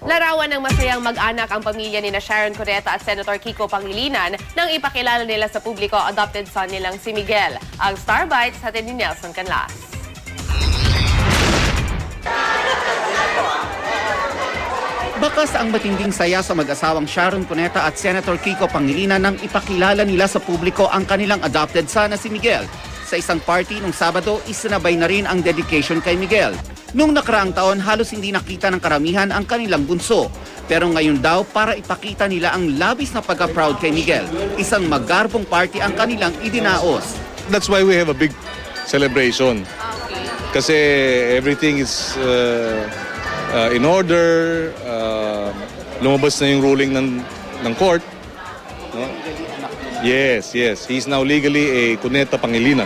Larawan ng masayang mag-anak ang pamilya ni Sharon Cuneta at Senator Kiko Pangilinan nang ipakilala nila sa publiko adopted son nilang si Miguel. Ang Star Bites hatid ni Nelson Canlas. Bakas ang matinding saya sa mag-asawang Sharon Cuneta at Senator Kiko Pangilinan nang ipakilala nila sa publiko ang kanilang adopted son na si Miguel. Sa isang party nung Sabado, isinabay na rin ang dedication kay Miguel. Nung nakaraang taon, halos hindi nakita ng karamihan ang kanilang bunso. Pero ngayon daw, para ipakita nila ang labis na pagka-proud kay Miguel, isang magarbong party ang kanilang idinaos. That's why we have a big celebration. Kasi everything is in order. Lumabas na yung ruling ng court. No? Yes. He's now legally a Cuneta Pangilinan.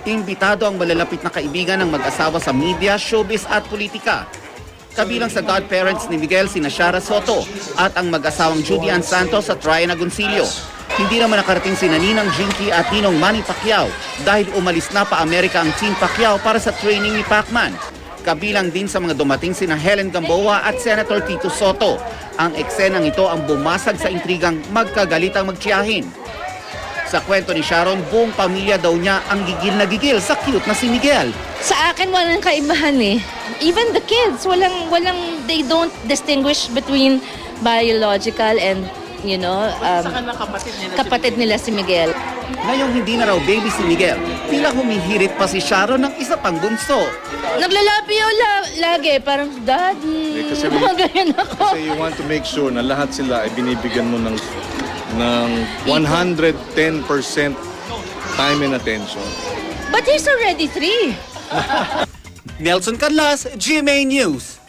Imbitado ang malalapit na kaibigan ng mag-asawa sa media, showbiz at politika. Kabilang sa godparents ni Miguel sina Shara Soto at ang mag-asawang Judy Ann Santos at Ryan Agoncillo. Hindi naman nakarating sina Ninang Jinky at Ninong Manny Pacquiao dahil umalis na pa Amerika ang Team Pacquiao para sa training ni Pacman. Kabilang din sa mga dumating sina Helen Gamboa at Senator Tito Soto. Ang eksenang ito ang bumasag sa intrigang magkagalitang magtiyahin. Sa kwento ni Sharon, buong pamilya daw niya ang gigil na gigil sa cute na si Miguel. Sa akin walang kaibahan eh. Even the kids, they don't distinguish between biological and, kapatid nila si Miguel. Ngayong hindi na raw baby si Miguel, tila humihirit pa si Sharon ng isa pang bunso. Naglalapyo lagi, parang, Daddy, mga ganyan ako. Kasi you want to make sure na lahat sila ay binibigyan mo ng 110% time and attention. But he's already 3. Nelson Canlas, GMA News.